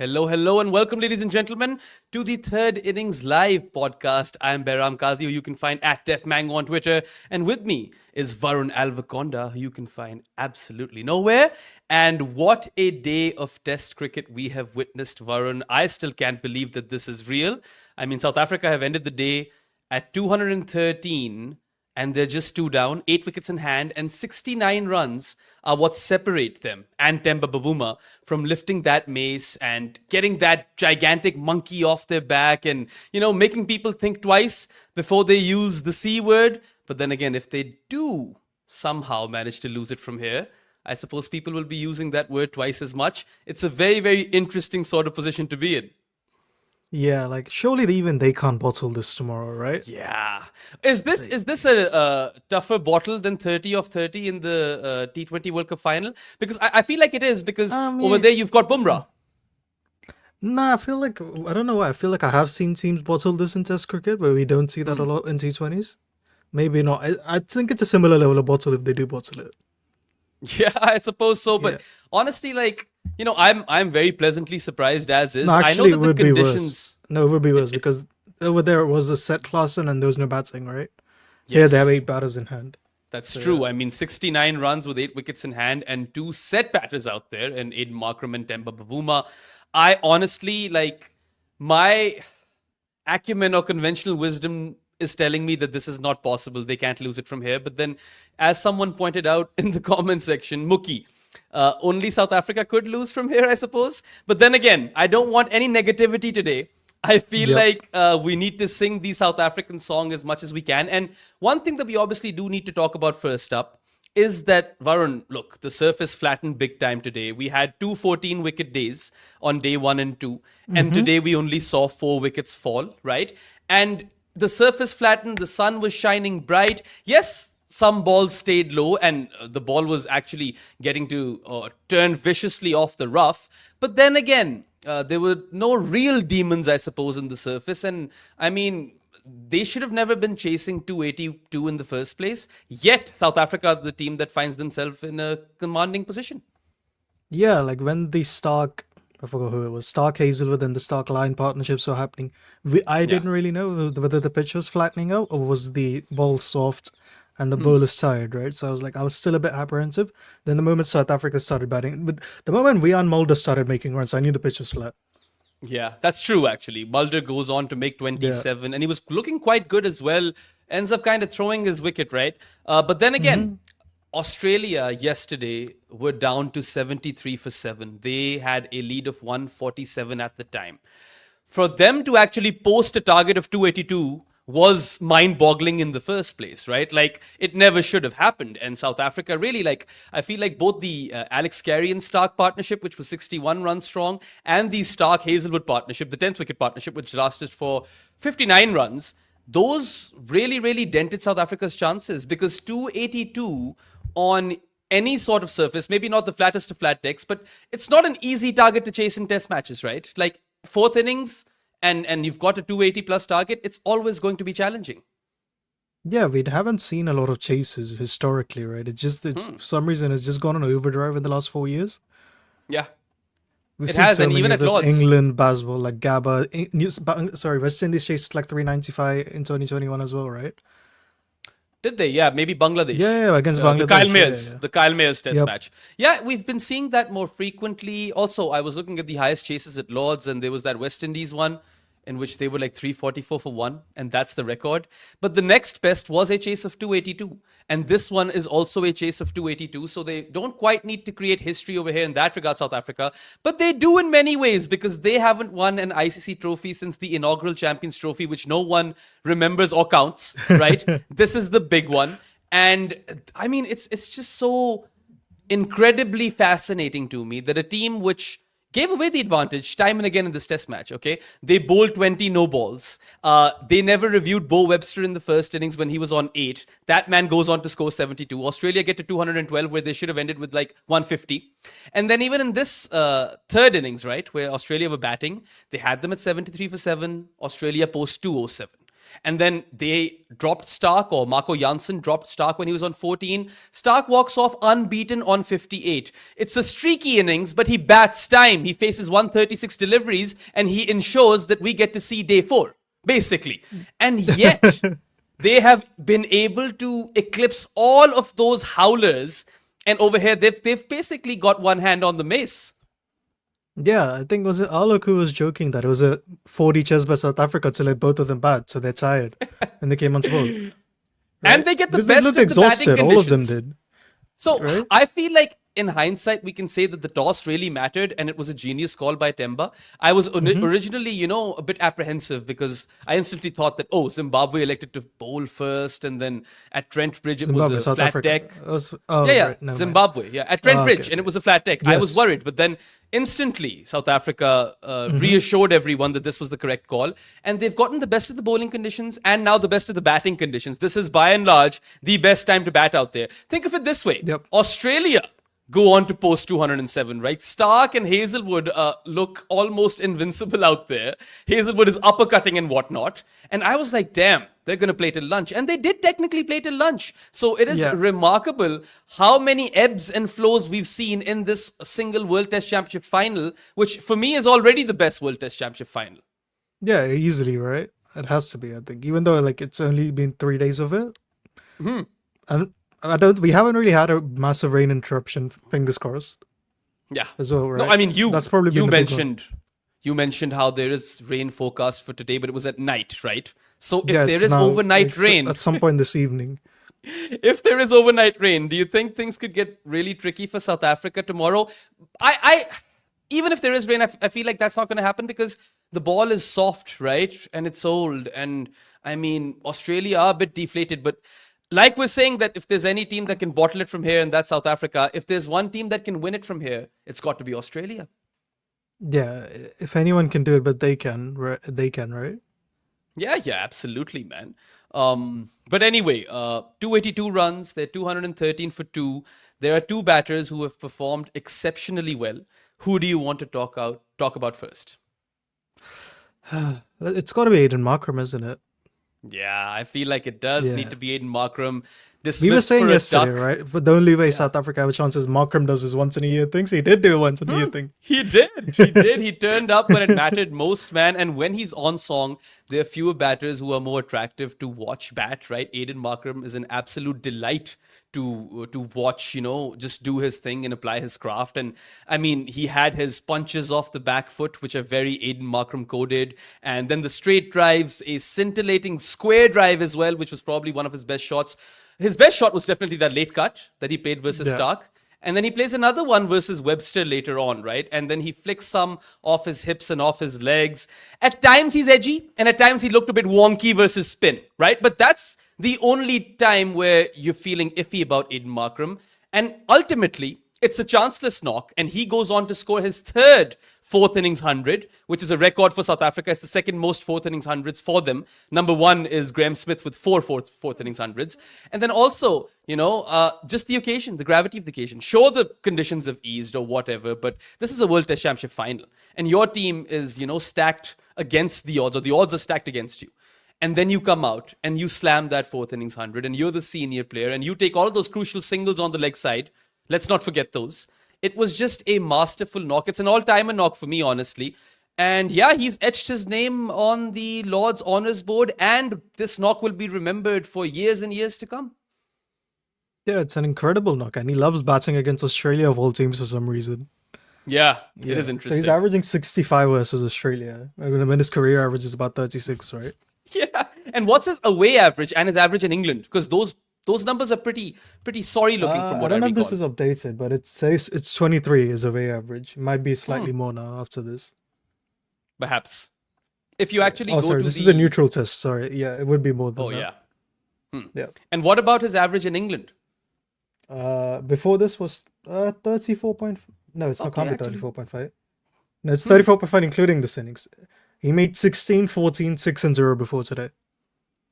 Hello, hello, and welcome, ladies and gentlemen, to the Third Innings Live podcast. I'm Behram, who you can find at Def Mango on Twitter, and with me is Varun Alvaconda, who you can find absolutely nowhere. And what a day of Test cricket we have witnessed, Varun. I still can't believe that this is real. I mean, South Africa have ended the day at 213, and they're just two down, 8 wickets in hand, and 69 runs are what separate them and Temba Bavuma from lifting that mace and getting that gigantic monkey off their back and, making people think twice before they use the C word. But then again, if they do somehow manage to lose it from here, I suppose people will be using that word twice as much. It's a very, very interesting sort of position to be in. Yeah, surely even they can't bottle this tomorrow, right? Yeah. Is this a tougher bottle than 30 of 30 in the T20 World Cup final? Because I feel like it is, because over there you've got Bumrah. Nah, I don't know why, I feel like I have seen teams bottle this in Test cricket, but we don't see that a lot in T20s. Maybe not. I think it's a similar level of bottle if they do bottle it. Yeah, I suppose so. But honestly, I'm very pleasantly surprised as is. No, actually, I know that the conditions. No, it would be worse because over there it was a set class and there was no batting, right? Yes. Here they have 8 batters in hand. That's true. Yeah. I mean, 69 runs with 8 wickets in hand and 2 set batters out there, and Aiden Markram and Temba Bavuma. I honestly, my acumen or conventional wisdom is telling me that this is not possible. They can't lose it from here. But then, as someone pointed out in the comment section, Mookie, only South Africa could lose from here, I suppose. But then again, I don't want any negativity today. I feel like we need to sing the South African song as much as we can. And one thing that we obviously do need to talk about first up is that, Varun, look, the surface flattened big time today. We had 2 14-wicket days on day 1 and 2. And today we only saw 4 wickets fall, right? And the surface flattened, the sun was shining bright. Yes, some balls stayed low and the ball was actually getting to turn viciously off the rough. But then again, there were no real demons, I suppose, in the surface. And I mean, they should have never been chasing 282 in the first place. Yet, South Africa are the team that finds themselves in a commanding position. Yeah, when the I forgot who it was, Stark Hazelwood and the Stark Lion partnerships were happening. I didn't really know whether the pitch was flattening out or was the ball soft and the bowlers tired, right? So I was still a bit apprehensive. Then the moment South Africa started batting, the moment Wiaan Mulder started making runs, I knew the pitch was flat. Yeah, that's true, actually. Mulder goes on to make 27, and he was looking quite good as well. Ends up kind of throwing his wicket, right? But then again, Australia yesterday were down to 73 for 7. They had a lead of 147 at the time. For them to actually post a target of 282 was mind-boggling in the first place, right? It never should have happened. And South Africa really, I feel like both the Alex Carey and Stark partnership, which was 61 runs strong, and the Stark-Hazelwood partnership, the 10th wicket partnership, which lasted for 59 runs, those really, really dented South Africa's chances, because 282 on any sort of surface, maybe not the flattest of flat decks, but it's not an easy target to chase in Test matches, right? Fourth innings, and you've got a 280 plus target, it's always going to be challenging. Yeah, we haven't seen a lot of chases historically, right? For some reason, it's just gone on overdrive in the last 4 years. Yeah. We've it seen has, so and many even of at those Lords. England, Baswell, Gabba. West Indies chased 395 in 2021 as well, right? Did they? Yeah, maybe Bangladesh. Yeah, against Bangladesh. The Kyle Mayers test match. Yeah, we've been seeing that more frequently. Also, I was looking at the highest chases at Lords, and there was that West Indies one in which they were 344 for 1, and that's the record. But the next best was a chase of 282, and this one is also a chase of 282, so they don't quite need to create history over here in that regard, South Africa, but they do in many ways, because they haven't won an ICC trophy since the inaugural Champions Trophy, which no one remembers or counts, right? This is the big one, and I mean, it's just so incredibly fascinating to me that a team which gave away the advantage time and again in this test match, okay? They bowled 20 no balls. They never reviewed Bo Webster in the first innings when he was on 8. That man goes on to score 72. Australia get to 212 where they should have ended with 150. And then even in this third innings, right, where Australia were batting, they had them at 73 for 7. Australia post 207. And then they dropped Stark, or Marco Janssen dropped Stark when he was on 14. Stark walks off unbeaten on 58. It's a streaky innings, but he bats time. He faces 136 deliveries, and he ensures that we get to see day 4, basically. And yet, they have been able to eclipse all of those howlers. And over here, they've basically got one hand on the mace. Yeah, I think was it Alok who was joking that it was a 40 chess by South Africa to let both of them bat, so they're tired and they came on sport. Right? And they get the Because best they looked of the batting exhausted, all of them conditions. did. So Right? I feel like in hindsight, we can say that the toss really mattered and it was a genius call by Temba. I was originally, a bit apprehensive because I instantly thought that, Zimbabwe elected to bowl first, and then at Trent Bridge, it Zimbabwe, was a South flat Africa. deck. Oh, Yeah, right, never mind. Zimbabwe. Yeah, at Trent Bridge, okay. and it was a flat deck. I was Yes. worried, but then instantly South Africa reassured everyone that this was the correct call, and they've gotten the best of the bowling conditions and now the best of the batting conditions. This is by and large the best time to bat out there. Think of it this way: Yep. Australia go on to post 207, right? Stark and Hazelwood look almost invincible out there. Hazelwood is uppercutting and whatnot. And I was like, damn, they're going to play till lunch. And they did technically play till lunch. So it is Yeah. remarkable how many ebbs and flows we've seen in this single World Test Championship final, which for me is already the best World Test Championship final. Yeah, easily, right? It has to be, I think. Even though it's only been 3 days of it. And we haven't really had a massive rain interruption, fingers crossed, Yeah. as well, right? No, I mean, That's probably been you the big one. mentioned you mentioned how there is rain forecast for today, but it was at night, right? So if Yeah, there it's is now- overnight it's rain, at some point this evening. if there is overnight rain, do you think things could get really tricky for South Africa tomorrow? I even if there is rain, I feel like that's not going to happen because the ball is soft, right? And it's old. And I mean, Australia are a bit deflated, but like we're saying that if there's any team that can bottle it from here, and that's South Africa, if there's one team that can win it from here, it's got to be Australia. Yeah, if anyone can do it, but they can, right? Right? Yeah, absolutely, man. But anyway, 282 runs. They're 213 for 2. There are 2 batters who have performed exceptionally well. Who do you want to talk about first? It's got to be Aiden Markram, isn't it? Yeah, I feel like it does Yeah. need to be Aiden Markram. We were Dismissed saying for a yesterday, duck. right? But the only way South Africa have a chance is Markram does his once in a year things. He did do a once in a year thing. He did. He did. He turned up when it mattered most, man. And when he's on song, there are fewer batters who are more attractive to watch bat, right? Aiden Markram is an absolute delight to watch, just do his thing and apply his craft. And I mean, he had his punches off the back foot, which are very Aiden Markram coded. And then the straight drives, a scintillating square drive as well, which was probably one of his best shots. His best shot was definitely that late cut that he played versus Yeah. Stark. And then he plays another one versus Webster later on, right? And then he flicks some off his hips and off his legs. At times he's edgy, and at times he looked a bit wonky versus spin, right? But that's the only time where you're feeling iffy about Aiden Markram. And ultimately, it's a chanceless knock, and he goes on to score his 3rd fourth innings 100, which is a record for South Africa. It's the 2nd most fourth innings 100s for them. Number 1 is Graham Smith with 4 fourth innings 100s. And then also, just the occasion, the gravity of the occasion. Sure, the conditions have eased or whatever, but this is a World Test Championship final. And your team is, stacked against the odds, or the odds are stacked against you. And then you come out and you slam that 4th innings 100, and you're the senior player, and you take all those crucial singles on the leg side. Let's not forget those. It was just a masterful knock. It's an all-timer knock for me, honestly. And yeah, he's etched his name on the Lord's Honours Board, and this knock will be remembered for years and years to come. Yeah, it's an incredible knock, and he loves batting against Australia of all teams for some reason. Yeah, it is So interesting. he's averaging 65 versus Australia. When his career average is about 36, right? Yeah. And what's his away average and his average in England? Because those numbers are pretty sorry looking from what I don't know if recall. this is updated, but it says it's 23 is away average. It might be slightly more now after this. Perhaps. If you actually Oh, go sorry, to this the... is the neutral test. Sorry, yeah, it would be more than Oh, that. yeah. Yeah. And what about his average in England? Before this was 34 point. No, it's not Okay, can't be actually. 34.5. No, it's 34.5 including the innings. He made 16, 14, 6 and 0 before today.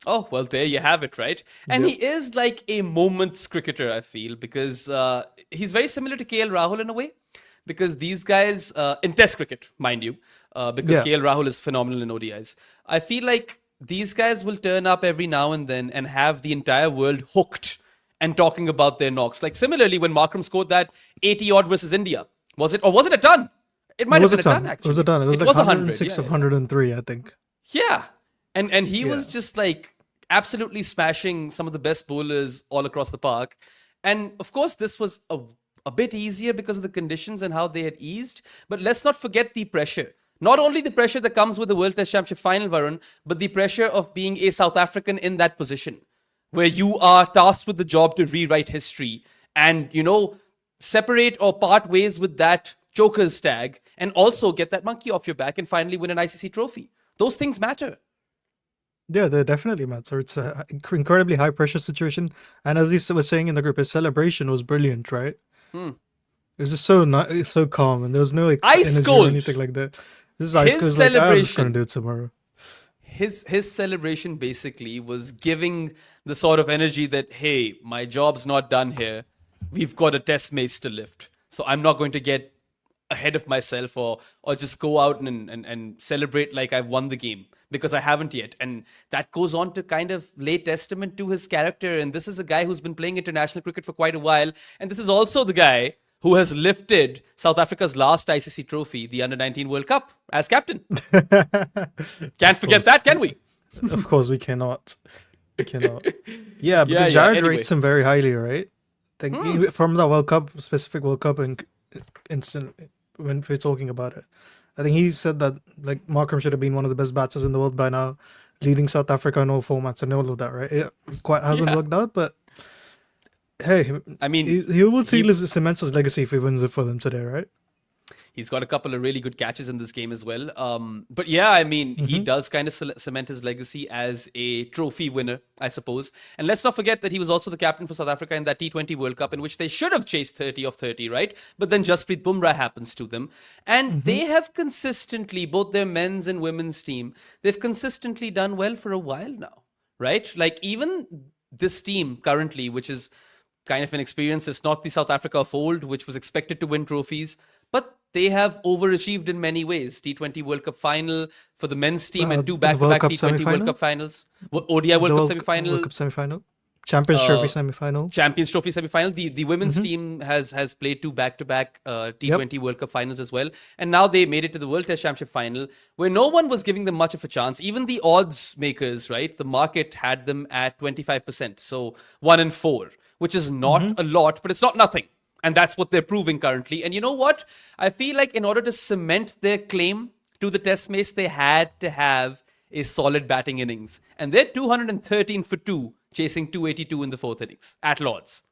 Oh, well, there you have it, right? And Yep. he is like a moments cricketer, I feel, because he's very similar to KL Rahul in a way. Because these guys, in Test cricket, mind you, because Yeah. KL Rahul is phenomenal in ODIs. I feel like these guys will turn up every now and then and have the entire world hooked and talking about their knocks. Like similarly, when Markram scored that 80 odd versus India, was it a ton? It might It have was a been a ton. ton, It was actually. a ton. It was It like was 106 100, of yeah. 103, I think. Yeah. And he was Yeah. just like absolutely smashing some of the best bowlers all across the park. And of course, this was a bit easier because of the conditions and how they had eased. But let's not forget the pressure. Not only the pressure that comes with the World Test Championship final, Varun, but the pressure of being a South African in that position where you are tasked with the job to rewrite history and, separate or part ways with that Joker's tag and also get that monkey off your back and finally win an ICC trophy. Those things matter. Yeah, they definitely matter. It's an incredibly high pressure situation. And as you were saying in the group, his celebration was brilliant, right? It was just so so calm, and there was no like, Ice energy cold. or anything like that. This is ice His cold. Like, I'm just celebration. going to do it tomorrow. His celebration basically was giving the sort of energy that, hey, my job's not done here. We've got a test mace to lift. So I'm not going to get ahead of myself or just go out and celebrate like I've won the game because I haven't yet. And that goes on to kind of lay testament to his character. And this is a guy who's been playing international cricket for quite a while. And this is also the guy who has lifted South Africa's last ICC trophy, the Under-19 World Cup, as captain. Can't forget that, can we? Of course, we cannot. We cannot. Yeah, because Yeah, Jared anyway. rates him very highly, right? I think from the World Cup, specific World Cup instant, when we're talking about it, I think he said that like Markram should have been one of the best batsers in the world by now, leading South Africa in all formats and all of that, right? It quite hasn't Yeah. worked out, but hey, I mean, he will cement his legacy if he wins it for them today, right? he's got a couple of really good catches in this game as well. But yeah, I mean, he does kind of cement his legacy as a trophy winner, I suppose. And let's not forget that he was also the captain for South Africa in that T20 World Cup, in which they should have chased 30 of 30, right? But then Jasprit Bumrah happens to them. And they have consistently, both their men's and women's team, they've consistently done well for a while now, right? Like even this team currently, which is kind of an experience, it's not the South Africa of old, which was expected to win trophies, but they have overachieved in many ways. T20 World Cup final for the men's team and two The back-to-back World Cup T20 World semi-final? Cup finals. ODI World Cup semi-final, World Cup semi-final, Champions Trophy semi-final. Champions Trophy semi-final. The women's team has played two back-to-back T20 World Cup finals as well. And now they made it to the World Test Championship final, where no one was giving them much of a chance. Even the odds makers, right? The market had them at 25%. So 1 in 4, which is not a lot, but it's not nothing. And that's what they're proving currently. And you know what? I feel like in order to cement their claim to the Test Mace, they had to have a solid batting innings. And they're 213 for 2, chasing 282 in the 4th innings at Lords.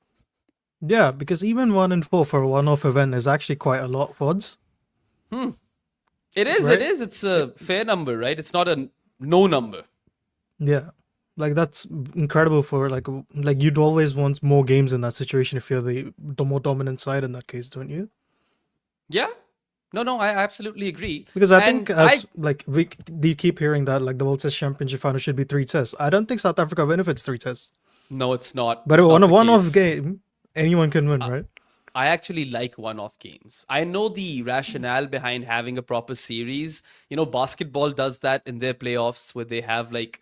Yeah, because even 1 in 4 for a one-off event is actually quite a lot of odds. It is, Right? it is. It's a fair number, right? It's not a no number. Yeah, like that's incredible for like you'd always want more games in that situation if you're the more dominant side in that case, don't you? Yeah. No, I absolutely agree. Because I And think as like you keep hearing that like the World Test Championship final should be 3 tests. I don't think South Africa win if it's 3 tests. No, it's not. But It's not on a the one-off case. game, anyone can win, right? I actually like one-off games. I know the rationale behind having a proper series. You know, basketball does that in their playoffs where they have like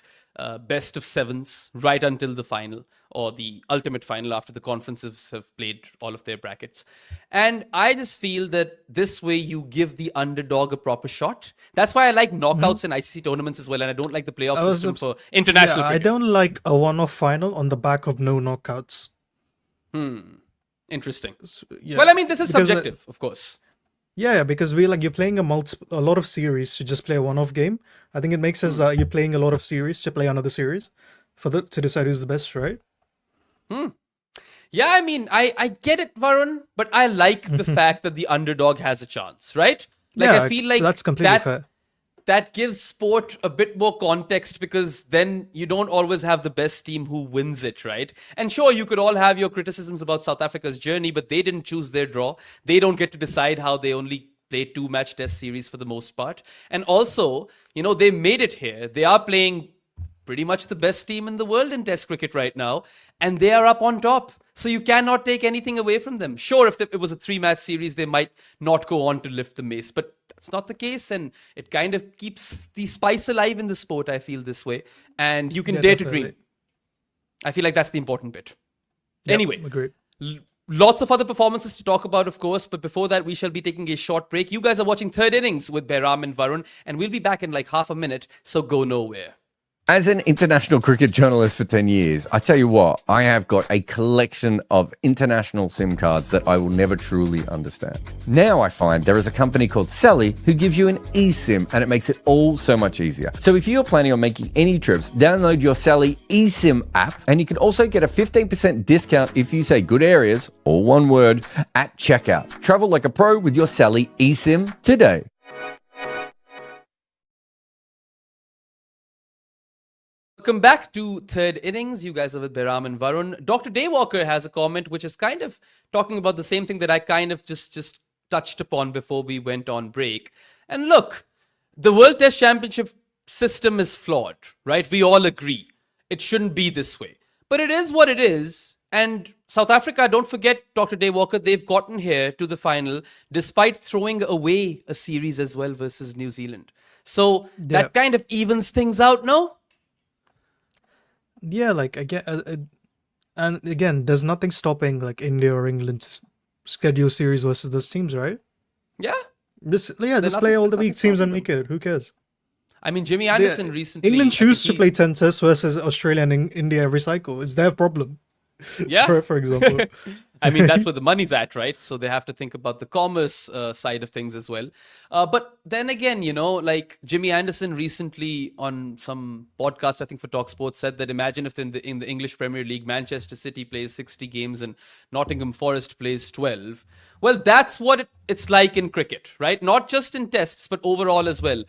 best of sevens right until the final or the ultimate final after the conferences have played all of their brackets. And I just feel that this way you give the underdog a proper shot. That's why I like knockouts in ICC tournaments as well. And I don't like the playoff I was system obs- for international Yeah, I cricket. don't like a one-off final on the back of no knockouts. Interesting. Yeah. Well, I mean, this is Because, subjective, of course. Yeah, because you're playing a lot of series to just play a one-off game. I think it makes sense that you're playing a lot of series to play another series to decide who's the best, right? Yeah, I mean, I get it, Varun, but I like the fact that the underdog has a chance, right? Like, Yeah, I feel like that's completely fair. that gives sport a bit more context because then you don't always have the best team who wins it, right? And sure, you could all have your criticisms about South Africa's journey, but they didn't choose their draw. They don't get to decide how they only play 2-match test series for the most part. And also, you know, they made it here. They are playing pretty much the best team in the world in test cricket right now, and they are up on top. So you cannot take anything away from them. Sure, if it was a 3-match series, they might not go on to lift the mace, but it's not the case, and it kind of keeps the spice alive in the sport. I feel this way, and you can Yeah, dare definitely. to dream. I feel like that's the important bit. Yep, Anyway, agreed. lots of other performances to talk about, of course, but before that, we shall be taking a short break. You guys are watching Third Innings with Behram and Varun, and we'll be back in like half a minute, so go nowhere. As an international cricket journalist for 10 years, I tell you what, I have got a collection of international SIM cards that I will never truly understand. Now I find there is a company called Sally who gives you an eSIM, and it makes it all so much easier. So if you're planning on making any trips, download your Sally eSIM app, and you can also get a 15% discount if you say good areas, all one word, at checkout. Travel like a pro with your Sally eSIM today. Welcome back to Third Innings. You guys are with Behram and Varun. Dr. Daywalker has a comment which is kind of talking about the same thing that I kind of just touched upon before we went on break. And look, the World Test Championship system is flawed, right? We all agree. It shouldn't be this way. But it is what it is. And South Africa, don't forget, Dr. Daywalker, they've gotten here to the final despite throwing away a series as well versus New Zealand. So that kind of evens things out, no? Yeah, like again, and again, there's nothing stopping like India or England to schedule series versus those teams, right? Yeah. Just play all the weak teams and make it. Who cares? I mean, Jimmy Anderson recently. England choose to play 10 tests versus Australia and India every cycle. It's their problem. Yeah. for example. I mean, that's where the money's at, right? So they have to think about the commerce side of things as well. But then again, you know, like Jimmy Anderson recently on some podcast, I think for Talk Sports, said that imagine if in the English Premier League, Manchester City plays 60 games and Nottingham Forest plays 12. Well, that's what it's like in cricket, right? Not just in tests, but overall as well.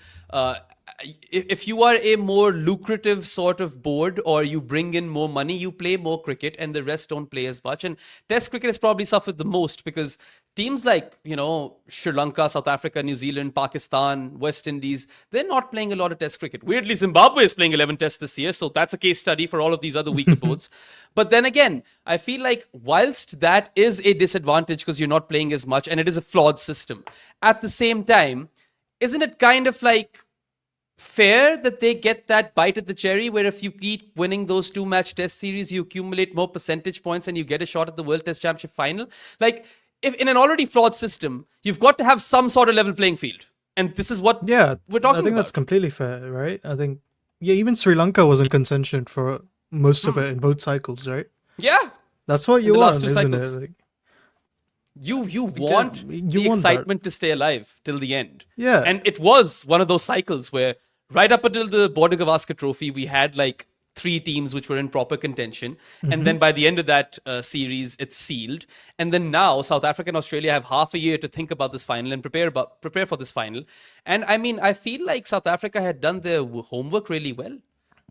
If you are a more lucrative sort of board or you bring in more money, you play more cricket and the rest don't play as much. And test cricket has probably suffered the most because teams like, you know, Sri Lanka, South Africa, New Zealand, Pakistan, West Indies, they're not playing a lot of test cricket. Weirdly, Zimbabwe is playing 11 tests this year. So that's a case study for all of these other weaker boards. But then again, I feel like whilst that is a disadvantage because you're not playing as much and it is a flawed system, at the same time, isn't it kind of like fair that they get that bite at the cherry where if you keep winning those 2-match test series, you accumulate more percentage points and you get a shot at the World Test Championship final? Like, if in an already flawed system, you've got to have some sort of level playing field. And this is what we're talking about. I think that's completely fair, right? I think, even Sri Lanka was in contention for most of it in both cycles, right? Yeah. That's what you want, isn't it? Like, you want the excitement to stay alive till the end. Yeah. And it was one of those cycles where right up until the Border Gavaskar Trophy, we had like 3 teams which were in proper contention. And then by the end of that series, it's sealed. And then now South Africa and Australia have half a year to think about this final and prepare for this final. And I mean, I feel like South Africa had done their homework really well.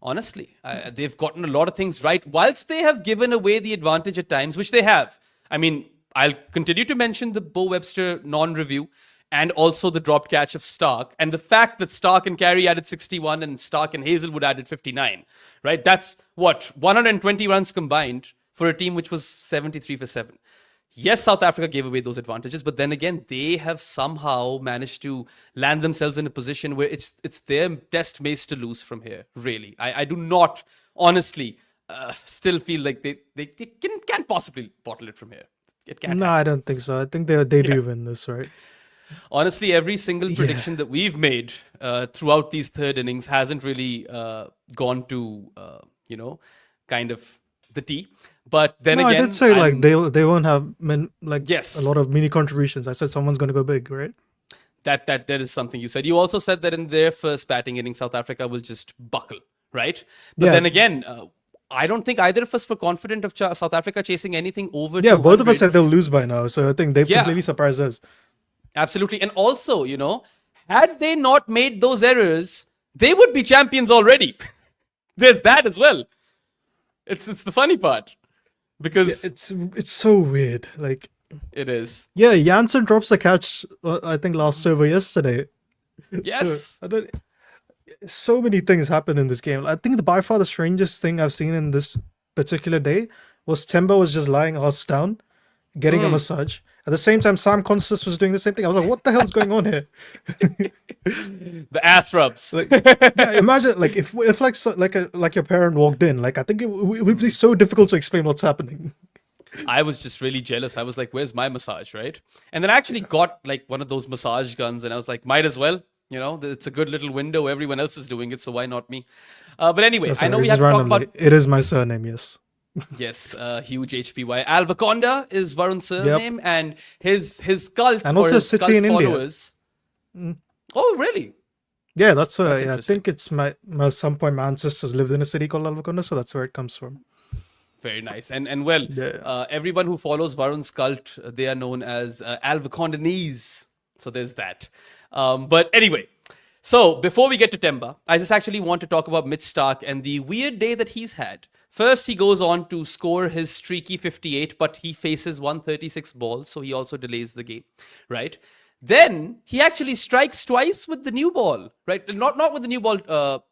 Honestly, they've gotten a lot of things right, whilst they have given away the advantage at times, which they have. I mean, I'll continue to mention the Bo Webster non-review and also the dropped catch of Stark and the fact that Stark and Carey added 61 and Stark and Hazelwood added 59, right? That's what, 120 runs combined for a team which was 73 for 7. Yes, South Africa gave away those advantages, but then again, they have somehow managed to land themselves in a position where it's their test mace to lose from here, really. I do not, honestly, still feel like they can't possibly bottle it from here. It can't. No, happen. I don't think so. I think they do win this, right? Honestly, every single prediction that we've made throughout these third innings hasn't really gone to, kind of the T. But then again, I did say like they won't have yes, a lot of mini contributions. I said someone's going to go big, right? That is something you said. You also said that in their first batting inning, South Africa will just buckle, right? But then again, I don't think either of us were confident of South Africa chasing anything over. Yeah, both of us said they'll lose by now, so I think they've completely surprised us. Absolutely, and also, had they not made those errors, they would be champions already. There's that as well. It's the funny part because it's so weird. Like it is. Yeah, Janssen drops the catch. I think last over yesterday. Yes. So, so many things happen in this game. I think by far the strangest thing I've seen in this particular day was Temba was just lying ass down, getting a massage, At the same time, Sam Constas was doing the same thing. I was like, what the hell's going on here? The ass rubs. Like, yeah, imagine like if like like your parent walked in, like I think it would be so difficult to explain what's happening. I was just really jealous. I was like, where's my massage, right? And then I actually got like one of those massage guns and I was like, might as well. You know, it's a good little window. Everyone else is doing it, so why not me? But anyway, I know we have to talk about... It is my surname, yes. Yes, huge HPY. Alvaconda is Varun's surname, and his cult and also or his city cult in followers... India. Oh, really? Yeah, that's where I interesting. think it's my at some point my ancestors lived in a city called Alvaconda, so that's where it comes from. Very nice. And well, everyone who follows Varun's cult, they are known as Alvacondanese. So there's that. But anyway, so before we get to Temba, I just actually want to talk about Mitch Starc and the weird day that he's had. First, he goes on to score his streaky 58, but he faces 136 balls, so he also delays the game, right? Then he actually strikes twice with the new ball, right? Not with the new ball.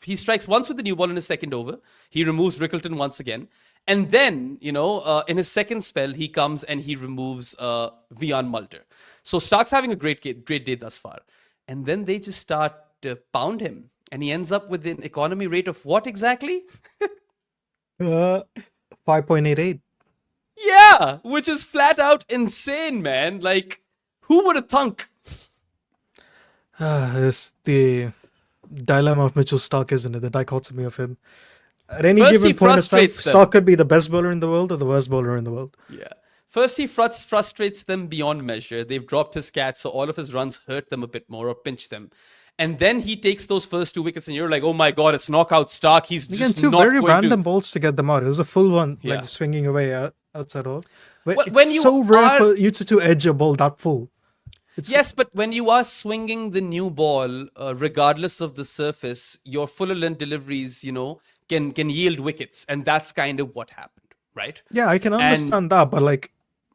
He strikes once with the new ball in his second over. He removes Rickleton once again. And then, in his second spell, he comes and he removes Vian Mulder. So Stark's having a great day thus far. And then they just start to pound him. And he ends up with an economy rate of what exactly? 5.88. Yeah, which is flat out insane, man. Like, who would have thunk? It's the dilemma of Mitchell Starc, isn't it? The dichotomy of him. At any First, given he point of time, frustrates them. Starc could be the best bowler in the world or the worst bowler in the world. Yeah. First, he frustrates them beyond measure. They've dropped his catch, so all of his runs hurt them a bit more or pinch them. And then he takes those first 2 wickets, and you're like, oh my God, it's knockout Starc. He's Again, just two not very going random to... balls to get them out. It was a full one, Yeah. like swinging away outside off. But Well, it's when you so rare are- for you to edge a ball that full. Yes, but when you are swinging the new ball, regardless of the surface, your full length deliveries, can yield wickets. And that's kind of what happened, right? Yeah, I can understand that, but like,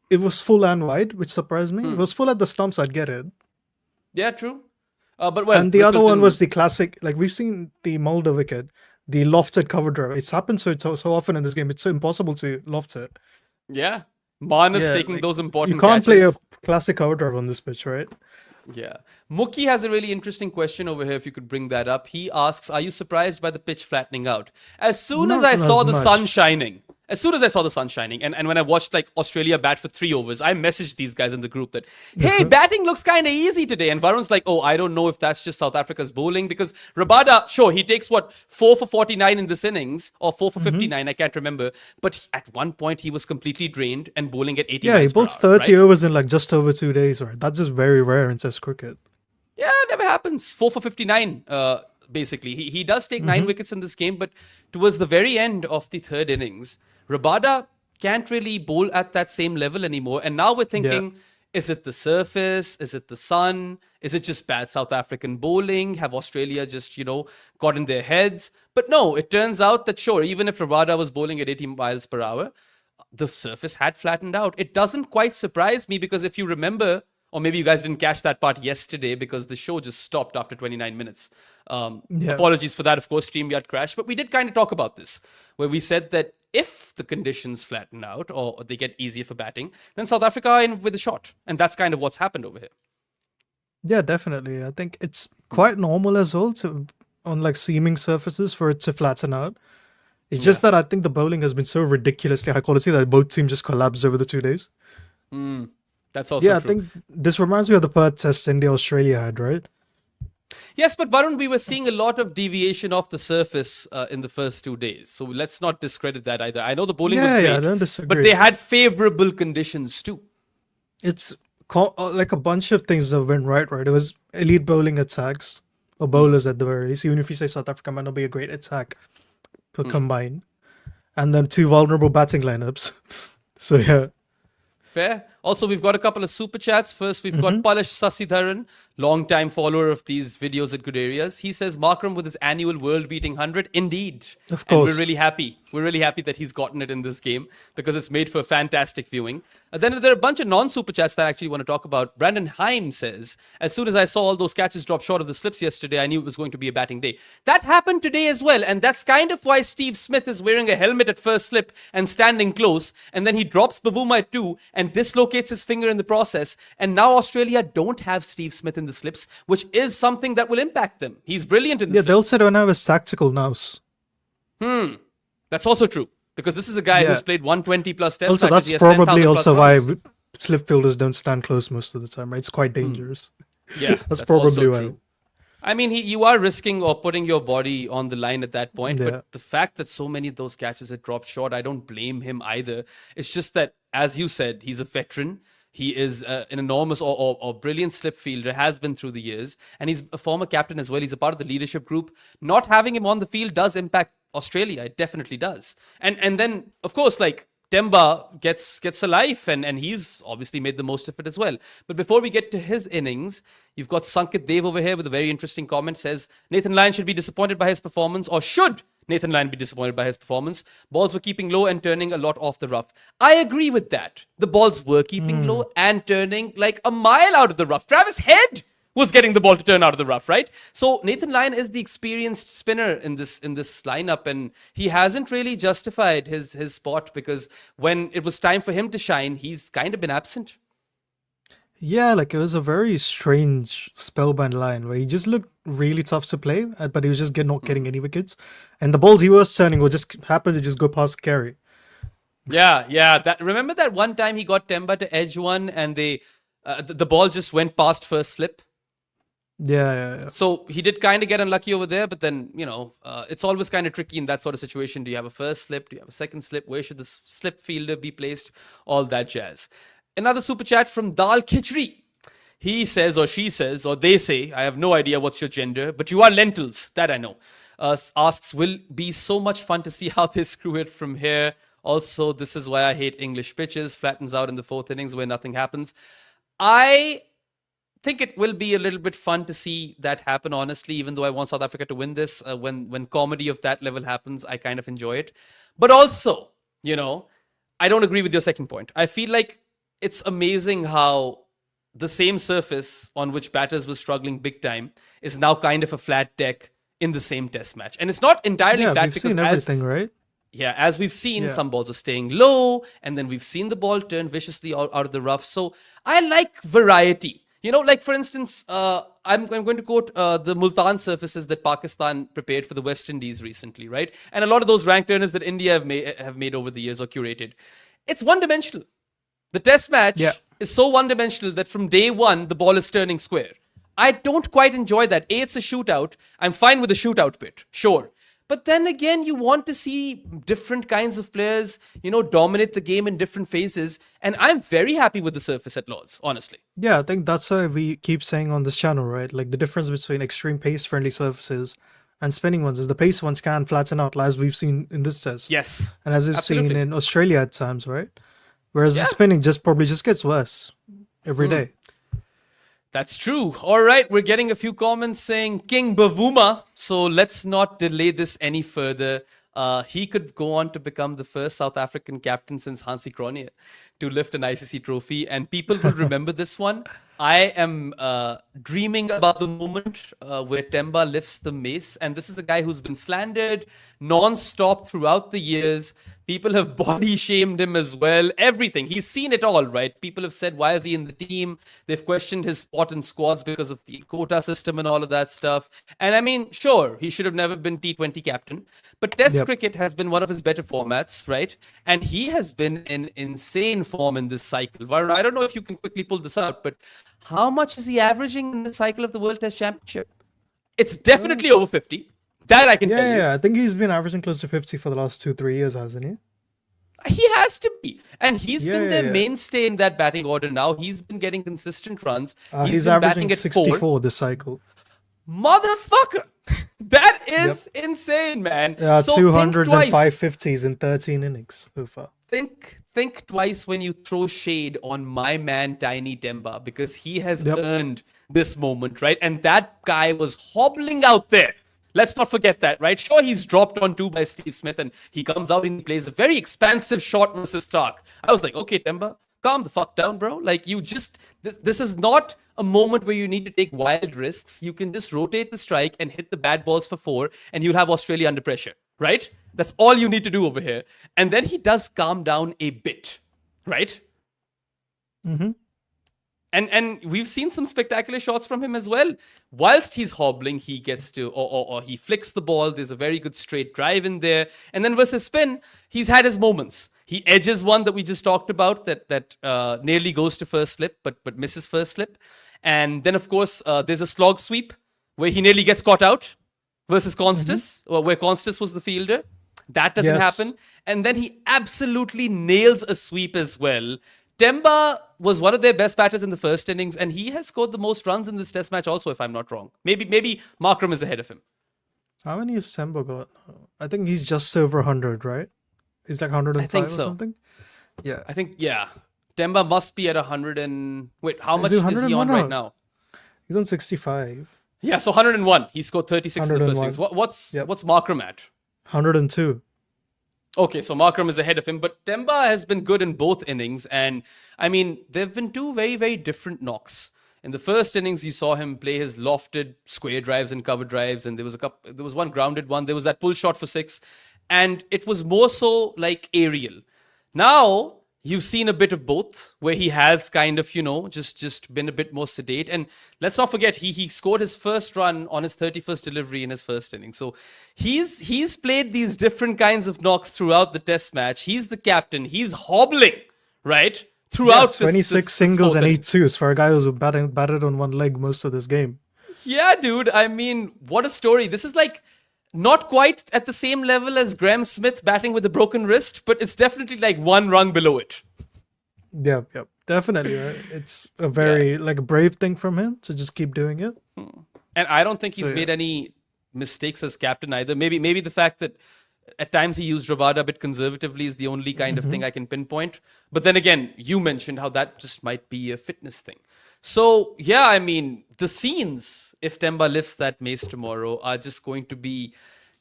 it was full and wide, which surprised me. It was full at the stumps, I'd get it. Yeah, true. But well, And the other one Rickleton- was the classic, like we've seen the Mulder wicket, the lofted cover drive. It's happened so often in this game. It's so impossible to loft it. Yeah. Man is Yeah, taking like, those important You can't play a catches. classic cover drive on this pitch, right? Yeah. Mookie has a really interesting question over here, if you could bring that up. He asks, are you surprised by the pitch flattening out? As soon as Not I saw as the much. sun shining, and when I watched like Australia bat for 3 overs, I messaged these guys in the group that, hey, batting looks kind of easy today. And Varun's like, oh, I don't know if that's just South Africa's bowling, because Rabada, sure, he takes 4 for 49 in this innings, or 4 for 59, I can't remember. But at one point, he was completely drained and bowling at 80 Yeah, he miles per bowls hour, 30 right? overs in like just over 2 days, right? That's just very rare in Test cricket. Yeah, it never happens. 4 for 59, basically. He does take 9 wickets in this game, but towards the very end of the third innings, Rabada can't really bowl at that same level anymore. And now we're thinking, is it the surface? Is it the sun? Is it just bad South African bowling? Have Australia just, got in their heads? But no, it turns out that sure, even if Rabada was bowling at 80 miles per hour, the surface had flattened out. It doesn't quite surprise me because if you remember, or maybe you guys didn't catch that part yesterday because the show just stopped after 29 minutes. Apologies for that, of course, StreamYard crashed. But we did kind of talk about this, where we said that if the conditions flatten out or they get easier for batting, then South Africa are in with a shot. And that's kind of what's happened over here. Yeah, definitely. I think it's quite normal as well on like seaming surfaces for it to flatten out. It's just that I think the bowling has been so ridiculously high quality that both teams just collapsed over the 2 days. That's also Yeah, I true. think this reminds me of the Perth test India-Australia had, right? Yes, but Varun, we were seeing a lot of deviation off the surface in the first 2 days. So let's not discredit that either. I know the bowling was Yeah, great, I don't disagree. but they had favorable conditions too. It's like a bunch of things that went right. It was elite bowling attacks, or bowlers at the very least. Even if you say South Africa might not be a great attack per combine, and then 2 vulnerable batting lineups. So yeah. Fair. Also, we've got a couple of super chats. First, we've got Palash Sasidharan, long-time follower of these videos at Good Areas. He says, Markram with his annual world-beating 100. Indeed. Of And course. we're really happy. We're really happy that he's gotten it in this game because it's made for fantastic viewing. Then there are a bunch of non-super chats that I actually want to talk about. Brandon Heim says, as soon as I saw all those catches drop short of the slips yesterday, I knew it was going to be a batting day. That happened today as well. And that's kind of why Steve Smith is wearing a helmet at first slip and standing close. And then he drops Bavuma at 2 and dislocates dislocates his finger in the process. And now Australia don't have Steve Smith in the slips, which is something that will impact them. He's brilliant in the Yeah, slips. they also don't have his tactical nous. That's also true. Because this is a guy who's played 120 plus test Also, matches. that's He has probably 10,000 also plus why runs. slip fielders don't stand close most of the time, right? It's quite dangerous. Yeah, that's also probably why. true. I mean, you are risking or putting your body on the line at that point. Yeah. But the fact that so many of those catches had dropped short, I don't blame him either. It's just that, as you said, he's a veteran. He is an enormous or brilliant slip fielder, has been through the years. And he's a former captain as well. He's a part of the leadership group. Not having him on the field does impact Australia. It definitely does. And then, of course, like, Temba gets a life, and he's obviously made the most of it as well. But before we get to his innings, you've got Sanket Dev over here with a very interesting comment. Says, Nathan Lyon should be disappointed by his performance, or should Nathan Lyon be disappointed by his performance? Balls were keeping low and turning a lot off the rough. I agree with that. The balls were keeping low and turning like a mile out of the rough. Travis Head was getting the ball to turn out of the rough, right? So Nathan Lyon is the experienced spinner in this lineup, and he hasn't really justified his spot, because when it was time for him to shine, he's kind of been absent. Yeah, like it was a very strange spellbound line where he just looked really tough to play, but he was just not getting any wickets, and the balls he was turning would just happen to just go past carry. Yeah. Remember that one time he got Temba to edge one, and the ball just went past first slip. Yeah. So he did kind of get unlucky over there, but then, it's always kind of tricky in that sort of situation. Do you have a first slip? Do you have a second slip? Where should the slip fielder be placed? All that jazz. Another super chat from Dal Khichri. He says, or she says, or they say, I have no idea what's your gender, but you are lentils. That I know. Asks, will be so much fun to see how they screw it from here. Also, this is why I hate English pitches. Flattens out in the fourth innings where nothing happens. I think it will be a little bit fun to see that happen, honestly, even though I want South Africa to win this. When comedy of that level happens, I kind of enjoy it. But also, I don't agree with your second point. I feel like it's amazing how the same surface on which batters were struggling big time is now kind of a flat deck in the same test match. And it's not entirely flat, we've because seen everything, right? Yeah, as we've seen, some balls are staying low, and then we've seen the ball turn viciously out of the rough. So I like variety. Like, for instance, I'm going to quote the Multan surfaces that Pakistan prepared for the West Indies recently, right? And a lot of those rank turners that India have made over the years or curated. It's one-dimensional. The test match is so one-dimensional that from day one, the ball is turning square. I don't quite enjoy that. It's a shootout. I'm fine with the shootout bit, sure. But then again, you want to see different kinds of players, dominate the game in different phases. And I'm very happy with the surface at Lords, honestly. Yeah, I think that's why we keep saying on this channel, right? Like the difference between extreme pace-friendly surfaces and spinning ones is the pace ones can flatten out, as we've seen in this test. Yes. And as we've absolutely. seen in Australia at times, right? Whereas spinning probably just gets worse every day. That's true. All right, we're getting a few comments saying King Bavuma. So let's not delay this any further. He could go on to become the first South African captain since Hansi Cronje to lift an ICC trophy. And people will remember this one. I am dreaming about the moment where Temba lifts the mace. And this is a guy who's been slandered non-stop throughout the years. People have body shamed him as well. Everything. He's seen it all, right? People have said, why is he in the team? They've questioned his spot in squads because of the quota system and all of that stuff. And I mean, sure, he should have never been T20 captain. But Test cricket has been one of his better formats, right? And he has been in insane form in this cycle. Varun, I don't know if you can quickly pull this out, but how much is he averaging in the cycle of the World Test Championship? It's definitely over 50. That I can tell you. Yeah, I think he's been averaging close to 50 for the last 2-3 years, hasn't he? He has to be. And he's been their mainstay in that batting order now. He's been getting consistent runs. He's been averaging batting at 64 4. this cycle. Motherfucker! That is insane, man. So 205 50s in 13 innings so far. Think twice when you throw shade on my man Tiny Demba, because he has earned this moment, right? And that guy was hobbling out there. Let's not forget that, right? Sure, he's dropped on 2 by Steve Smith, and he comes out and he plays a very expansive shot versus Stark. I was like, okay, Temba, calm the fuck down, bro. Like, you just, this is not a moment where you need to take wild risks. You can just rotate the strike and hit the bad balls for 4, and you'll have Australia under pressure, right? That's all you need to do over here. And then he does calm down a bit, right? Mm-hmm. And we've seen some spectacular shots from him as well. Whilst he's hobbling, he gets to, or he flicks the ball. There's a very good straight drive in there. And then versus spin, he's had his moments. He edges one that we just talked about that nearly goes to first slip, but misses first slip. And then, of course, there's a slog sweep where he nearly gets caught out versus Constas, or where Constas was the fielder. That doesn't Yes. happen. And then he absolutely nails a sweep as well. Temba was one of their best batters in the first innings, and he has scored the most runs in this test match also, if I'm not wrong. Maybe Markram is ahead of him. How many has Sembo got? I think he's just over 100, right? He's like 105 I think or so. something. Yeah. I think, yeah. Temba must be at 100 and... Wait, how much he is he 101 on right now? now? He's on 65. Yeah, so 101. He scored 36 in the first 101. innings. Yep. What's Markram at? 102. Okay, so Markram is ahead of him, but Temba has been good in both innings, and I mean, there have been two very, very different knocks. In the first innings, you saw him play his lofted square drives and cover drives, and there was one grounded one. There was that pull shot for 6, and it was more so like aerial. Now you've seen a bit of both, where he has kind of, just been a bit more sedate. And let's not forget, he scored his first run on his 31st delivery in his first inning. So he's played these different kinds of knocks throughout the test match. He's the captain. He's hobbling, right? Throughout 26 this singles fourth and 8 innings. twos for a guy who's batted on one leg most of this game. Yeah, dude. I mean, what a story. This is like not quite at the same level as Graham Smith batting with a broken wrist, but it's definitely like one rung below it. Yep, definitely. Right? It's a very brave thing from him to just keep doing it. And I don't think he's made any mistakes as captain either. Maybe the fact that at times he used Rabada a bit conservatively is the only kind of thing I can pinpoint. But then again, you mentioned how that just might be a fitness thing. So, yeah, I mean, the scenes, if Temba lifts that mace tomorrow, are just going to be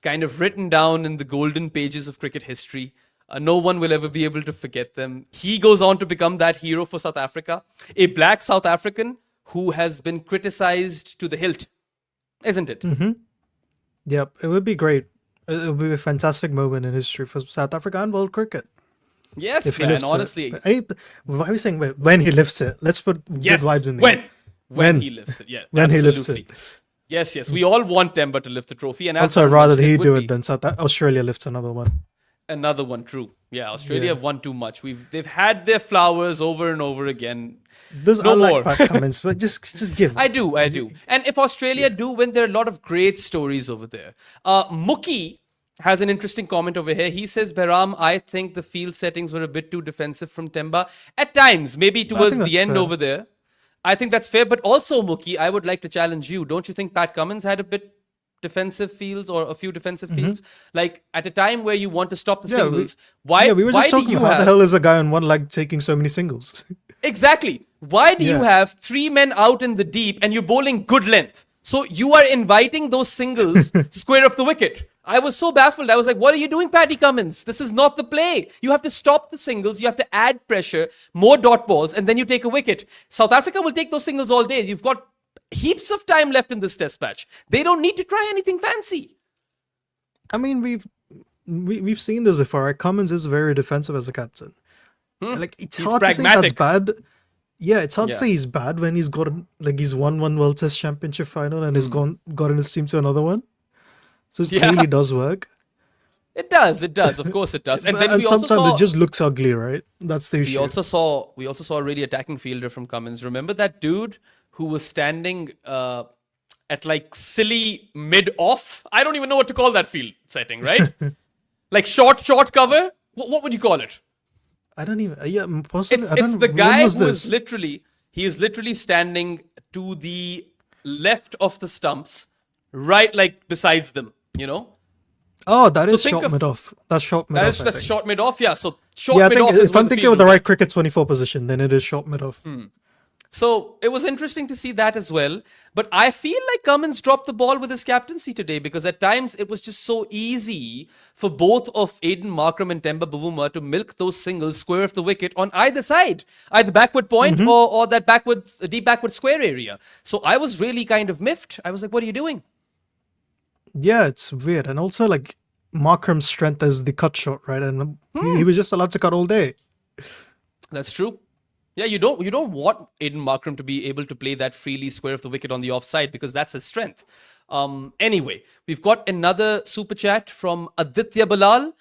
kind of written down in the golden pages of cricket history. No one will ever be able to forget them. He goes on to become that hero for South Africa, a black South African who has been criticized to the hilt, isn't it? Yep, it would be great. It would be a fantastic moment in history for South Africa and world cricket. Yes, If he man, lifts honestly. it. Why are we saying when he lifts it? Let's put Yes, good vibes in there. when he lifts it, yeah. When he absolutely. lifts it. Yes. We all want Temba to lift the trophy. And as Also, Varun rather mentioned, he would do be it than Australia lifts another one. another one, true. Yeah, Australia Yeah. have won too much. They've had their flowers over and over again. There's No more. like Pat Cummins, but just give. I do. And if Australia do win, there are a lot of great stories over there. Mookie has an interesting comment over here. He says, Behram, I think the field settings were a bit too defensive from Temba. At times, maybe towards think the that's end fair. over there. I think that's fair. But also, Mookie, I would like to challenge you. Don't you think Pat Cummins had a bit defensive fields or a few defensive fields? Like at a time where you want to stop the Yeah, singles, why we were why just do talking you about how the have... hell is a guy on one leg taking so many singles? Exactly. Why do you Yeah. have 3 men out in the deep and you're bowling good length? So you are inviting those singles square of the wicket. I was so baffled. I was like, what are you doing, Patty Cummins? This is not the play. You have to stop the singles. You have to add pressure, more dot balls, and then you take a wicket. South Africa will take those singles all day. You've got heaps of time left in this test match. They don't need to try anything fancy. I mean, we've seen this before. Right? Cummins is very defensive as a captain. Like it's He's hard to say that's pragmatic. bad. Yeah, it's hard Yeah. to say he's bad when he's he's won one World Test Championship final and has gotten his team to another one. So it Yeah. clearly does work. It does. Of course it does. And then we also sometimes saw... it just looks ugly, right? That's the issue. We also saw a really attacking fielder from Cummins. Remember that dude who was standing at like silly mid-off? I don't even know what to call that field setting, right? Like short cover? What would you call it? I don't even. Yeah, possibly. I don't It's know. the When guy was who this? is literally standing to the left of the stumps, right like besides them, you know? Oh, that is think short of- mid off. That's short mid off. That's short mid-off, yeah. So short Yeah, I mid-off think is if where I'm the thinking field of the was at. right cricket 24 position, then it is short mid off. So it was interesting to see that as well. But I feel like Cummins dropped the ball with his captaincy today because at times it was just so easy for both of Aiden Markram and Temba Bavuma to milk those singles square of the wicket on either side, either backward point or that deep backward square area. So I was really kind of miffed. I was like, what are you doing? Yeah, it's weird. And also, like, Markram's strength is the cut shot, right? And he was just allowed to cut all day. That's true. Yeah, you don't want Aiden Markram to be able to play that freely square of the wicket on the offside because that's his strength. Anyway, we've got another super chat from Aditya Balal,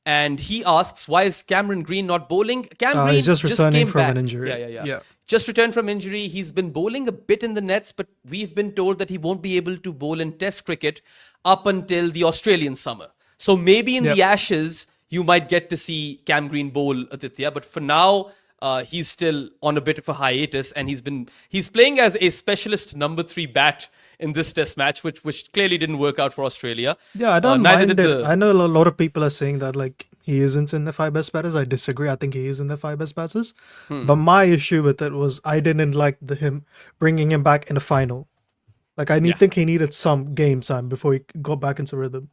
and he asks, "Why is Cameron Green not bowling?" Cam Green He's just returning came from back. an injury. Yeah. Just returned from injury. He's been bowling a bit in the nets, but we've been told that he won't be able to bowl in Test cricket up until the Australian summer. So maybe in the Ashes, you might get to see Cam Green bowl, Aditya. But for now, he's still on a bit of a hiatus, and he's playing as a specialist number 3 bat in this Test match, which clearly didn't work out for Australia. Yeah, I don't mind it. I know a lot of people are saying that like he isn't in the 5 best batters. I disagree. I think he is in the 5 best batters. But my issue with it was I didn't like him bringing him back in the final. Like think he needed some game time before he got back into rhythm.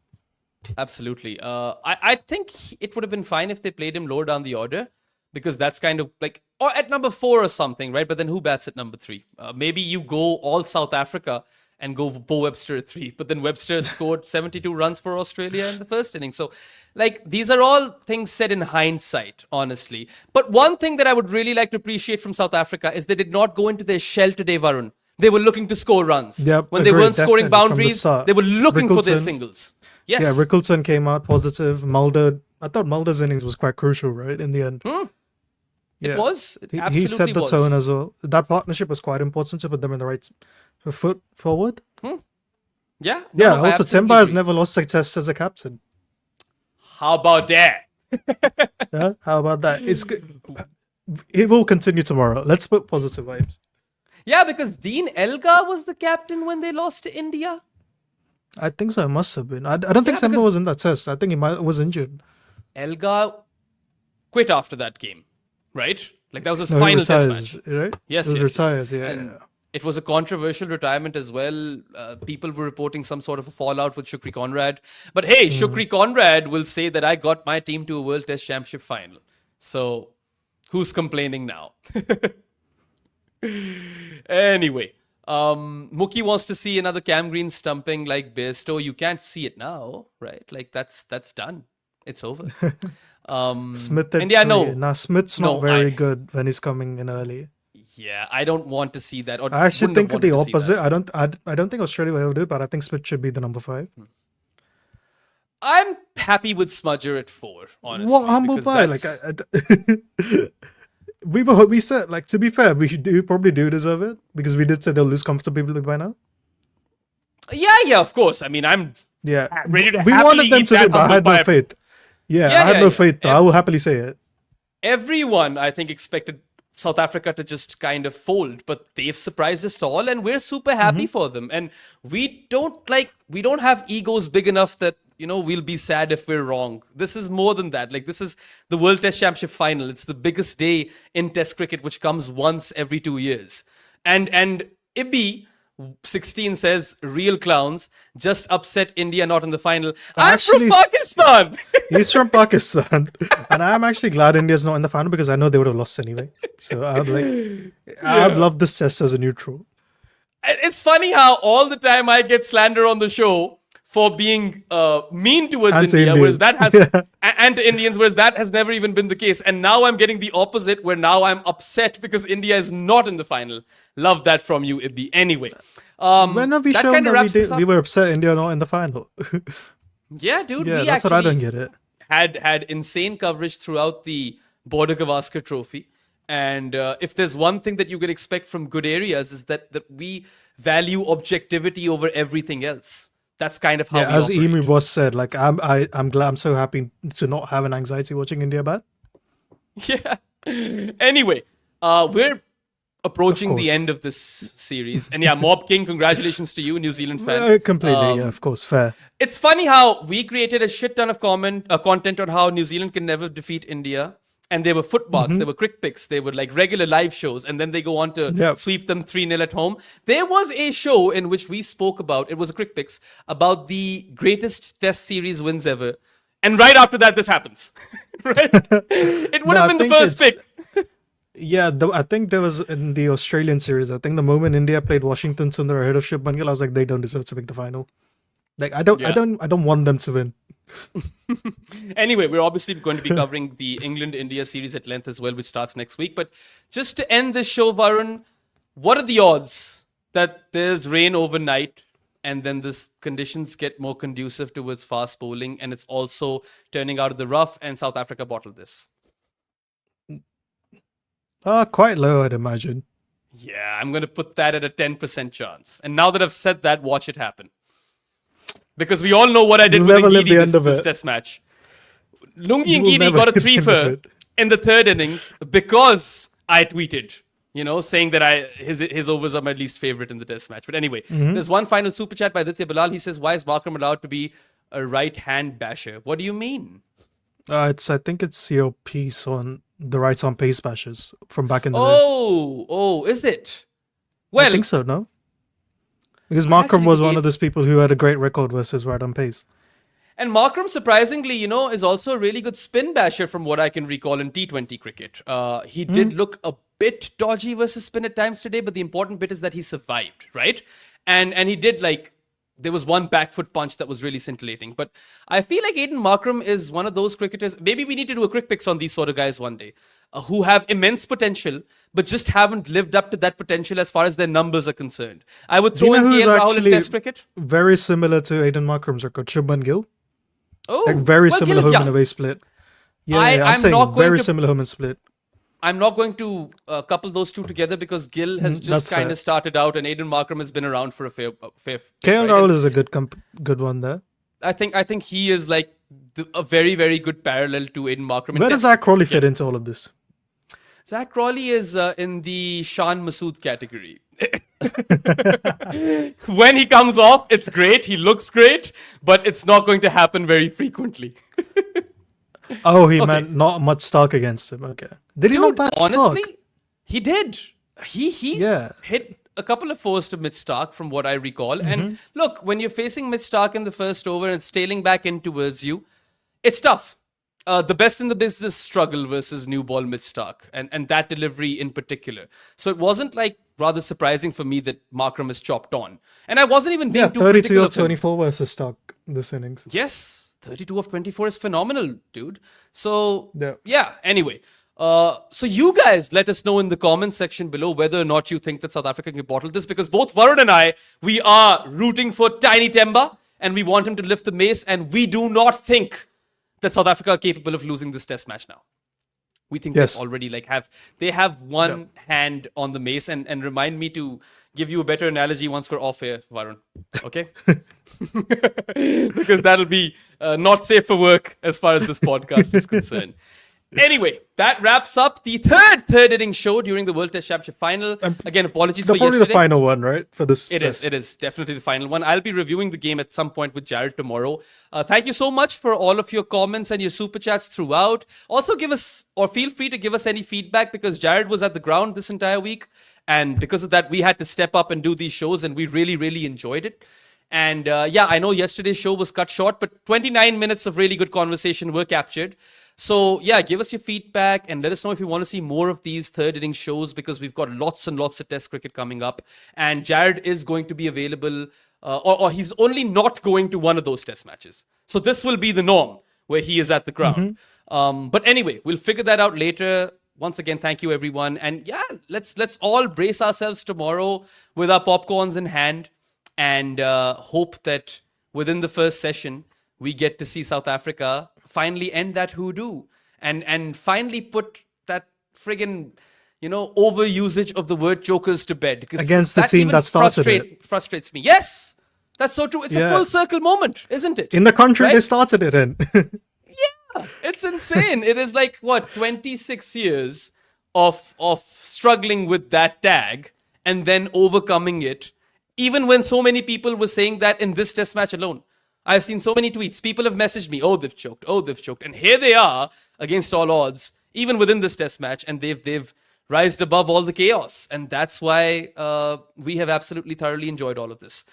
Absolutely. I think it would have been fine if they played him lower down the order, because that's kind of like, or at number 4 or something, right? But then who bats at number 3? Maybe you go all South Africa and go Bo Webster at 3. But then Webster scored 72 runs for Australia in the first inning. So, like, these are all things said in hindsight, honestly. But one thing that I would really like to appreciate from South Africa is they did not go into their shell today, Varun. They were looking to score runs. Yep, when they agreed, weren't scoring boundaries, start. they were looking for their Rickleton. singles. Yes. Yeah, Rickleton came out positive. Mulder, I thought Mulder's innings was quite crucial, right? In the end. It was. It He absolutely set the was. tone as well. That partnership was quite important to put them in the right foot forward. Yeah. Yeah, no, I also absolutely Timber has agree. never lost a test as a captain. How about that? Yeah? How about that? It's good. It will continue tomorrow. Let's put positive vibes. Yeah, because Dean Elgar was the captain when they lost to India. I think so. It must have been. I don't think Semba because- was in that test. I think he was injured. Elgar quit after that game, right? Like that was his No, final he test retires, match. right? Yes, he yes, retires. yes. Yeah, And yeah. it was a controversial retirement as well. People were reporting some sort of a fallout with Shukri Conrad. But hey, Shukri Conrad will say that I got my team to a World Test Championship final. So who's complaining now? Anyway, Mookie wants to see another Cam Green stumping like Bairstow. You can't see it now, right? Like that's done. It's over. Smith and yeah, no, Nah, Smith's not very good when he's coming in early. yeah, I don't want to see that. Or I actually wouldn't have think the wanted to see that. opposite. I don't think Australia will ever do it, but I think Smith should be the number 5. I'm happy with Smudger at 4, honestly. What humble because pie? Like that's- we said, like, to be fair, we probably do deserve it because we did say they'll lose comfortably by now. yeah, of course. I mean, I'm Yeah, ready to we happily wanted them eat to that win, but I humble had no pie. faith. Yeah, Yeah, I had yeah, no yeah. faith. Though. I will happily say it. Everyone, I think, expected South Africa to just kind of fold, but they've surprised us all, and we're super happy for them. And we don't have egos big enough that we'll be sad if we're wrong. This is more than that. Like, this is the World Test Championship final. It's the biggest day in Test cricket, which comes once every 2 years. And Ibby 16 says, real clowns just upset India not in the final. I'm from Actually, Pakistan. He's from Pakistan, and I'm actually glad India's not in the final because I know they would have lost anyway. So I've loved this test as a neutral. It's funny how all the time I get slander on the show for being mean towards India, Anti-Indian. whereas that has Yeah. and to Indians, whereas that has never even been the case. And now I'm getting the opposite, where now I'm upset because India is not in the final. Love that from you, Ibby. Anyway, When have we that shown kind of that wraps this up. we were upset India not in the final? Yeah, dude. Yeah, we that's what I don't actually get it. had insane coverage throughout the Border Gavaskar Trophy. And if there's one thing that you can expect from good areas is that we value objectivity over everything else. That's kind of how Yeah, we as operate. Emu was said, like I'm glad, I'm so happy to not have an anxiety watching India bat. Yeah. Anyway, we're approaching Of the course. end of this series. And yeah, Mob King, congratulations to you, New Zealand fan. Completely, yeah, of course, fair. It's funny how we created a shit ton of content on how New Zealand can never defeat India. And they were footmarks, they were crick picks, they were like regular live shows, and then they go on to Yep. sweep them 3-0 at home. There was a show in which we spoke about, it was a crick picks, about the greatest test series wins ever. And right after that, this happens. Right? It would No, have I been the think first it's- pick. Yeah, I think there was in the Australian series. I think the moment India played Washington Sundar ahead of Shubman Gill, I was like, they don't deserve to make the final. Like I don't want them to win. Anyway, we're obviously going to be covering the England-India series at length as well, which starts next week. But just to end this show, Varun, what are the odds that there's rain overnight and then this conditions get more conducive towards fast bowling and it's also turning out of the rough and South Africa bottle this? Quite low, I'd imagine. Yeah, I'm going to put that at a 10% chance. And now that I've said that, watch it happen. Because we all know what I did You'll with never live the Ngidi end of this it. test match. Lungi You will Ngidi never got a live the end of three-fer it. in the third innings because I tweeted, saying that his overs are my least favorite in the test match. But anyway, there's one final super chat by Aditya Bilal. He says, why is Markram allowed to be a right-hand basher? What do you mean? I think it's your piece on the rights on pace bashes from back in the day. Oh, is it? Well, I think so, no? Because I Markram actually was think one of those people who had a great record versus right on pace. And Markram, surprisingly, is also a really good spin basher from what I can recall in T20 cricket. He did look a bit dodgy versus spin at times today, but the important bit is that he survived, right? And he did there was one back foot punch that was really scintillating. But I feel like Aiden Markram is one of those cricketers. Maybe we need to do a quick picks on these sort of guys one day, who have immense potential, but just haven't lived up to that potential as far as their numbers are concerned. I would throw in who's KL Rahul in actually Test cricket. very similar to Aiden Markram's record? Shubman Gill. Oh, Very well, similar Gill is home and young. away split. Yeah, I'm I'm saying not going very to- similar home and split. I'm not going to couple those two together because Gill has just that's kind fair. of started out and Aiden Markram has been around for a fair KL right? Rahul And is a good one there. I think he is a very, very good parallel to Aiden Markram. in Where does Test Zach Crawley fit into all of this? Zach Crawley is in the Shan Masood category. When he comes off, it's great. He looks great, but it's not going to happen very frequently. Oh, he meant not much Stark against him. Okay. Did he not Dude, bat honestly, Stark? he did. He Yeah. hit a couple of fours to Mitch Stark from what I recall. And look, when you're facing Mitch Stark in the first over and tailing back in towards you, it's tough. The best in the business struggle versus new ball Mitch Stark and that delivery in particular. So it wasn't rather surprising for me that Markram is chopped on. And I wasn't even being Yeah, too 32 critical of of him. 24 versus Stark this innings. Yes, 32 of 24 is phenomenal, dude. So, Yeah. anyway. So you guys let us know in the comments section below whether or not you think that South Africa can bottle this, because both Varun and I, we are rooting for Tiny Temba and we want him to lift the mace, and we do not think that South Africa are capable of losing this test match now. We think Yes. they already have one hand on the mace, and remind me to give you a better analogy once we're off air, Varun. Okay? Because that'll be not safe for work as far as this podcast is concerned. Anyway, that wraps up the third inning show during the World Test Championship final. Again, apologies for Probably yesterday. the final one, right? For this. It is definitely the final one. I'll be reviewing the game at some point with Jared tomorrow. Thank you so much for all of your comments and your super chats throughout. Also feel free to give us any feedback, because Jared was at the ground this entire week. And because of that, we had to step up and do these shows, and we really, really enjoyed it. And I know yesterday's show was cut short, but 29 minutes of really good conversation were captured. So give us your feedback and let us know if you want to see more of these third inning shows, because we've got lots and lots of test cricket coming up. And Jared is going to be available, or he's only not going to one of those test matches. So this will be the norm, where he is at the ground. But anyway, we'll figure that out later. Once again, thank you, everyone. And let's all brace ourselves tomorrow with our popcorns in hand, and hope that within the first session, we get to see South Africa finally end that hoodoo and finally put that friggin' overusage of the word jokers to bed. Because Against the team even that started it. frustrates me. Yes, that's so true. It's a full circle moment, isn't it? In the country Right? they started it in. It's insane. It is 26 years of struggling with that tag and then overcoming it, even when so many people were saying that in this test match alone. I've seen so many tweets. People have messaged me, oh, they've choked. And here they are against all odds, even within this test match, and they've rised above all the chaos. And that's why we have absolutely thoroughly enjoyed all of this.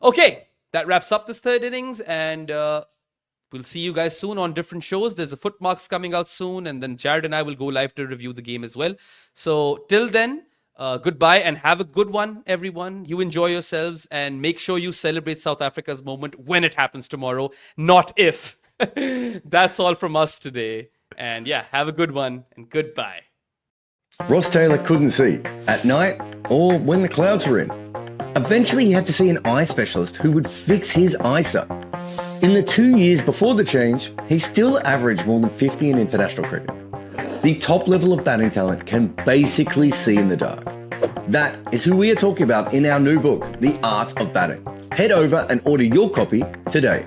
Okay, that wraps up this third innings, and we'll see you guys soon on different shows. There's a Footmarks coming out soon, and then Jared and I will go live to review the game as well. So till then, goodbye and have a good one, everyone. You enjoy yourselves and make sure you celebrate South Africa's moment when it happens tomorrow, not if. That's all from us today. And yeah, have a good one and goodbye. Ross Taylor couldn't see at night or when the clouds were in. Eventually, he had to see an eye specialist who would fix his eyesight. In the 2 years before the change, he still averaged more than 50 in international cricket. The top level of batting talent can basically see in the dark. That is who we are talking about in our new book, The Art of Batting. Head over and order your copy today.